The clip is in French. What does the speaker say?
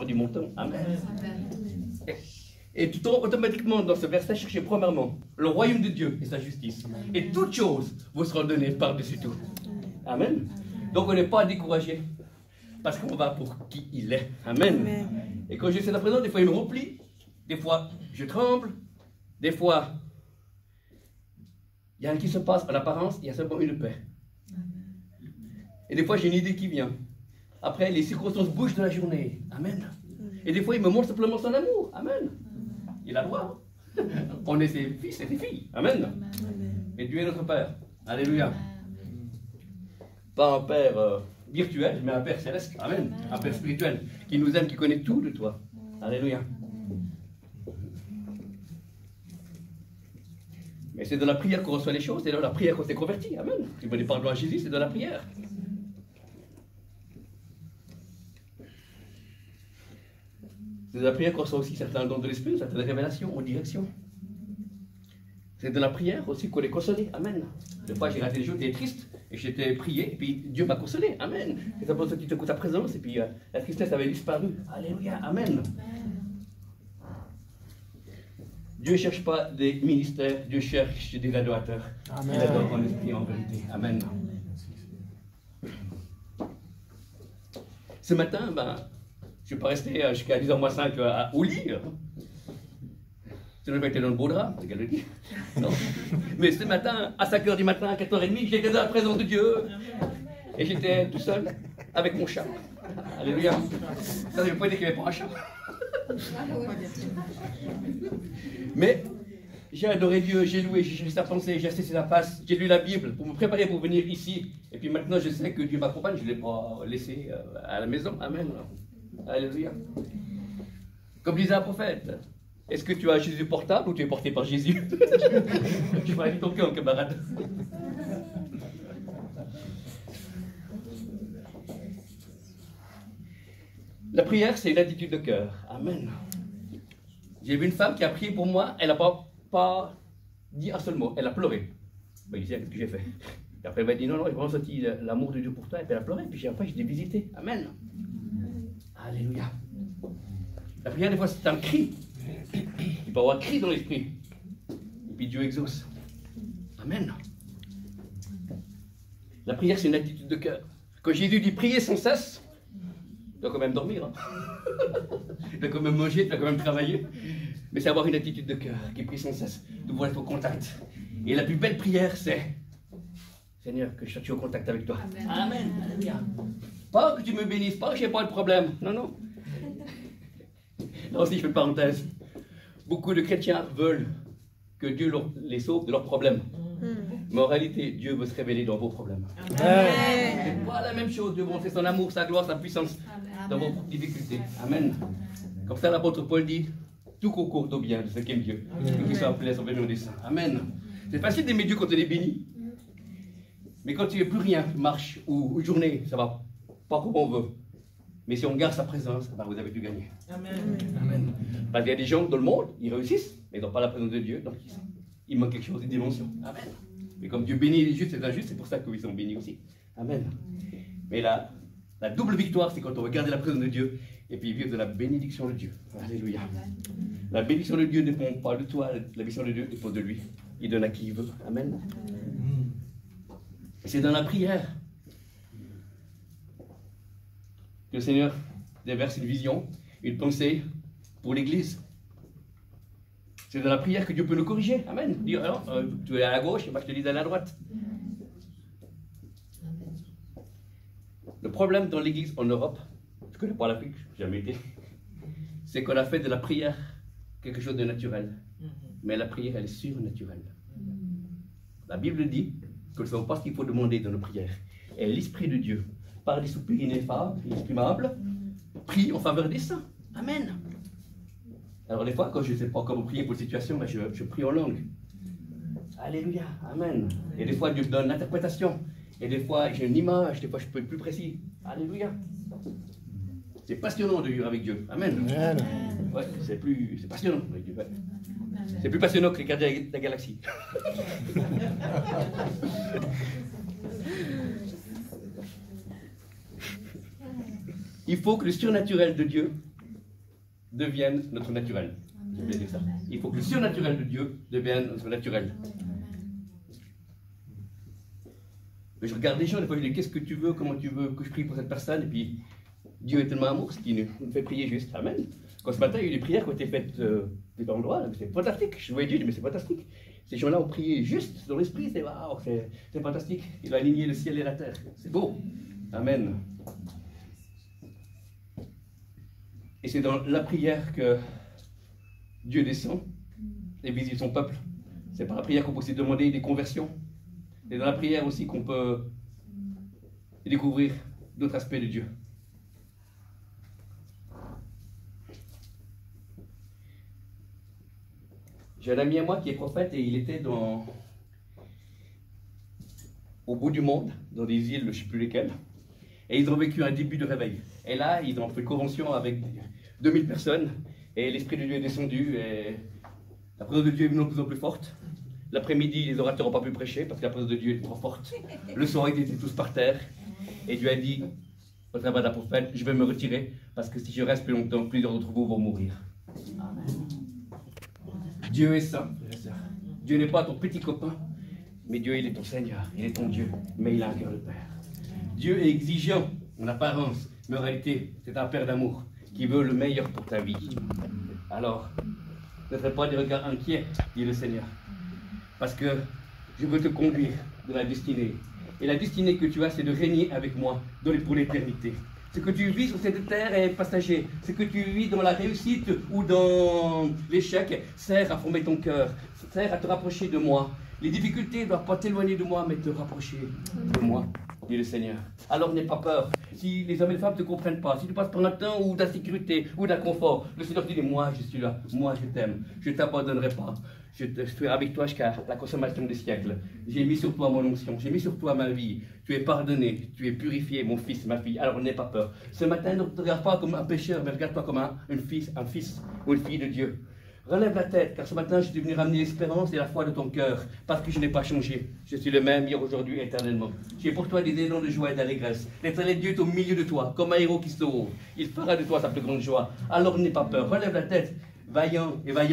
faire du montant. Amen. Et tu tombes automatiquement dans ce verset, cherchez premièrement le royaume de Dieu et sa justice. Et toutes choses vous seront données par-dessus tout. Amen. Donc on n'est pas découragé parce qu'on va pour qui il est. Amen. Et quand je sais la présence, des fois il me replie, des fois je tremble, des fois il y a rien qui se passe en apparence, il y a seulement une paix. Et des fois j'ai une idée qui vient. Après les circonstances bougent de la journée. Amen. Et des fois il me montre simplement son amour. Amen. Il a le droit. On est ses fils et ses filles. Amen. Et Dieu est notre Père. Alléluia. Pas un Père virtuel, mais un Père céleste. Amen. Un Père spirituel qui nous aime, qui connaît tout de toi. Alléluia. Mais c'est de la prière qu'on reçoit les choses, c'est de la prière qu'on s'est converti. Amen. Tu me dis pardon à Jésus, c'est de la prière. C'est de la prière qu'on reçoit aussi certains dons de l'esprit, certaines révélations en direction. C'est de la prière aussi qu'on est consolé. Amen. Des fois, j'ai raté des jours, j'étais triste, et j'étais prié, et puis Dieu m'a consolé. Amen. Et c'est pour ça qu'il te coûte sa présence, et puis la tristesse avait disparu. Alléluia. Amen. Dieu ne cherche pas des ministères, Dieu cherche des adorateurs. Amen. Il adore en esprit et en vérité. Amen. Ce matin, je ne suis pas resté jusqu'à 10h moins 5 au lit. Sinon, je été dans le beau drap, c'est qu'elle le dit. Non. Mais ce matin, à 5h du matin, à 4h30, j'étais dans la présence de Dieu. Et j'étais tout seul avec mon chat. Alléluia. Ça ne veut pas dire qu'il n'y avait pas un chat. Mais j'ai adoré Dieu, j'ai loué, j'ai cherché sa pensée, j'ai assisté sa face, j'ai lu la Bible pour me préparer pour venir ici. Et puis maintenant, je sais que Dieu m'accompagne, je ne l'ai pas laissé à la maison. Amen. Alléluia. Comme disait un prophète, est-ce que tu as Jésus portable ou tu es porté par Jésus? Tu m'as dit ton cœur, camarade. La prière, c'est une attitude de cœur. Amen. J'ai vu une femme qui a prié pour moi, elle n'a pas dit un seul mot, elle a pleuré. Il disait, qu'est-ce que j'ai fait? Et après, elle m'a dit, non, j'ai vraiment senti l'amour de Dieu pour toi, et puis elle a pleuré, et puis après, j'ai été visité. Amen. Alléluia. La prière, des fois, c'est un cri. Il peut y avoir un cri dans l'esprit. Et puis Dieu exauce. Amen. La prière, c'est une attitude de cœur. Quand Jésus dit prier sans cesse, tu dois quand même dormir. Hein. Tu dois quand même manger, tu dois quand même travailler. Mais c'est avoir une attitude de cœur qui prie sans cesse, de vouloir être au contact. Et la plus belle prière, c'est Seigneur, que je sois au contact avec toi. Amen. Amen. Alléluia. Pas que tu me bénisses, pas que je n'ai pas de problème. Non, non. Là aussi, je fais une parenthèse. Beaucoup de chrétiens veulent que Dieu les sauve de leurs problèmes. Mais en réalité, Dieu veut se révéler dans vos problèmes. C'est pas la même chose. Dieu veut montrer son amour, sa gloire, sa puissance dans vos difficultés. Amen. Comme ça, l'apôtre Paul dit, tout concourt au bien de ceux qui aiment Dieu. Et qui sont appelés à son venir des saints. Amen. C'est facile d'aimer Dieu quand on est béni. Mais quand tu n'es plus rien, marche ou une journée, ça va pas comme on veut. Mais si on garde sa présence, vous avez dû gagner. Amen. Amen. Parce qu'il y a des gens dans le monde, ils réussissent, mais ils n'ont pas la présence de Dieu, donc il manque quelque chose, une dimension. Amen. Mais comme Dieu bénit les justes et les injustes, c'est pour ça qu'ils sont bénis aussi. Amen. Mais la double victoire, c'est quand on veut garder la présence de Dieu et puis vivre de la bénédiction de Dieu. Alléluia. La bénédiction de Dieu ne dépend pas de toi, la bénédiction de Dieu dépend de lui. Il donne à qui il veut. Amen. Et c'est dans la prière que le Seigneur déverse une vision, une pensée pour l'Église. C'est dans la prière que Dieu peut nous corriger. Amen. Dire, alors, tu es à la gauche, et moi je te dis d'aller à la droite. Le problème dans l'Église en Europe, je ne connais pas l'Afrique, je n'ai jamais été, c'est qu'on a fait de la prière quelque chose de naturel. Mais la prière, elle est surnaturelle. La Bible dit que nous ne savons pas ce qu'il faut demander dans nos prières. Et l'Esprit de Dieu, par des soupirs inexprimables, prie en faveur des saints. Amen. Alors des fois, quand je ne sais pas comment prier pour une situation, je prie en langue. Alléluia. Amen. Et des fois, Dieu me donne l'interprétation. Et des fois, j'ai une image. Des fois, je peux être plus précis. Alléluia. C'est passionnant de vivre avec Dieu. Amen. Ouais, c'est passionnant avec Dieu. Ouais. C'est plus passionnant que les gardiens de la galaxie. Il faut que le surnaturel de Dieu devienne notre naturel. Je vais dire ça. Il faut que le surnaturel de Dieu devienne notre naturel. Je regarde les gens, des fois je dis qu'est-ce que tu veux, comment tu veux que je prie pour cette personne, et puis Dieu est tellement amour, ce qui nous fait prier juste. Amen. Quand ce matin il y a eu des prières qui ont été faites des endroits, c'est fantastique. Je voyais Dieu, je dis mais c'est fantastique. Ces gens-là ont prié juste dans l'esprit, c'est waouh, c'est fantastique. Il a aligné le ciel et la terre. C'est beau. Amen. Et c'est dans la prière que Dieu descend et visite son peuple. C'est par la prière qu'on peut aussi demander des conversions. C'est dans la prière aussi qu'on peut découvrir d'autres aspects de Dieu. J'ai un ami à moi qui est prophète et il était au bout du monde, dans des îles, je ne sais plus lesquelles, et ils ont vécu un début de réveil. Et là, ils ont fait une convention avec 2000 personnes, et l'Esprit de Dieu est descendu, et la présence de Dieu est venue de plus en plus forte. L'après-midi, les orateurs n'ont pas pu prêcher parce que la présence de Dieu était trop forte. Le soir, ils étaient tous par terre, et Dieu a dit, au travers d'un prophète, je vais me retirer, parce que si je reste plus longtemps, plusieurs d'entre vous vont mourir. Amen. Dieu est saint, frères et sœurs. Dieu n'est pas ton petit copain, mais Dieu, il est ton Seigneur, il est ton Dieu, mais il a un cœur de Père. Dieu est exigeant en apparence, mais en réalité, c'est un Père d'amour qui veut le meilleur pour ta vie. Alors, ne fais pas des regards inquiets, dit le Seigneur, parce que je veux te conduire dans la destinée. Et la destinée que tu as, c'est de régner avec moi pour l'éternité. Ce que tu vis sur cette terre est passager. Ce que tu vis dans la réussite ou dans l'échec sert à former ton cœur, sert à te rapprocher de moi. Les difficultés ne doivent pas t'éloigner de moi, mais te rapprocher de moi, dit le Seigneur. Alors n'aie pas peur. Si les hommes et les femmes ne te comprennent pas, si tu passes par un temps ou d'insécurité ou d'inconfort, le Seigneur te dit, moi je suis là, moi je t'aime, je ne t'abandonnerai pas. Je serai avec toi jusqu'à la consommation des siècles. J'ai mis sur toi mon onction, j'ai mis sur toi ma vie. Tu es pardonné, tu es purifié, mon fils, ma fille. Alors n'aie pas peur. Ce matin, ne te regarde pas comme un pécheur, mais regarde-toi comme un fils ou une fille de Dieu. Relève la tête, car ce matin, je suis venu ramener l'espérance et la foi de ton cœur, parce que je n'ai pas changé. Je suis le même hier, aujourd'hui, éternellement. J'ai pour toi des élans de joie et d'allégresse. L'éternel Dieu est au milieu de toi, comme un héros qui sauve. Il fera de toi sa plus grande joie. Alors n'aie pas peur. Relève la tête, vaillant et vaillant.